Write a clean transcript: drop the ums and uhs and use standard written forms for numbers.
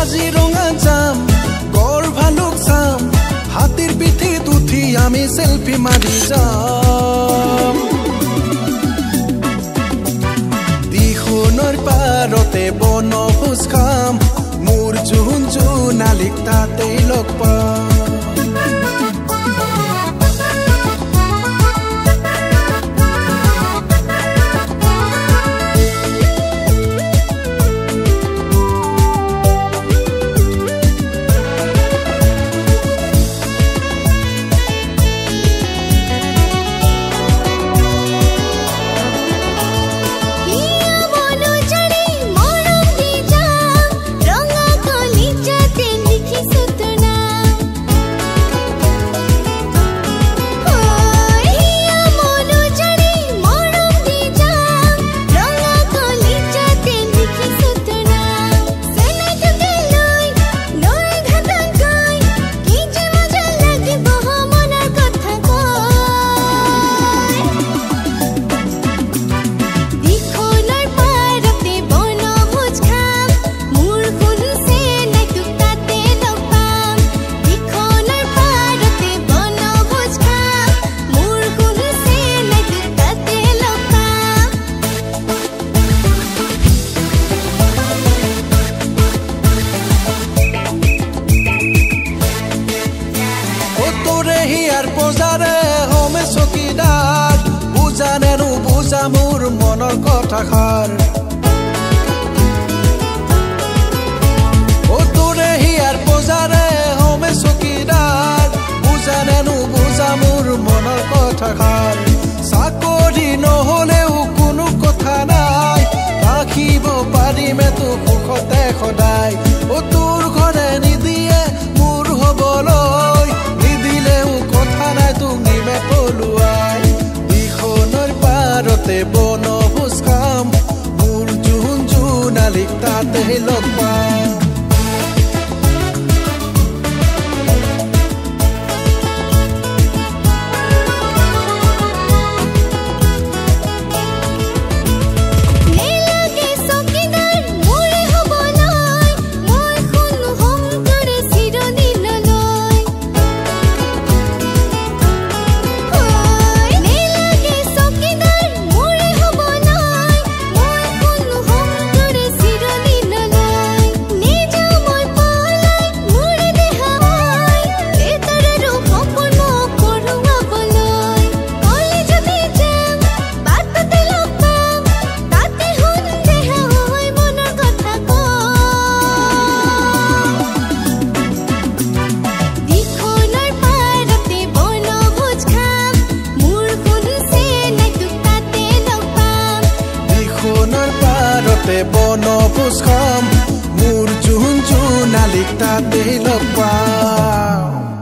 কাজিৰঙা যাম গড় ভালুক চাম হাতীৰ পিঠিত উঠি আমি সেলফি মাৰি যাম দিখনৰ পাৰতে বনভোজ খাম মোৰ জোন জোনালীক তাতেই লগ পাম মোৰ মনৰ কথাষাৰ ও তোৰে হিয়াৰ বজাৰে হমে চকীদাৰ বুজানেনো বুজা মোৰ মনৰ কথাষাৰ চাকৰি নহলেও কোনো কথা নাই ৰাখিব পাৰিমে তোক সুখতে সদায় ও তোৰ ঘৰে নিদিয়ে মোৰ হবলৈ নিদিলেও কথা নাই তোক নিমে পলুৱাই পাৰতে বনভোজ খাম মোৰ জোন জোনালীক তাতেই লগ পাম বনভোজ খাম মোৰ জোন জোনালীক তাতেই লগ পাম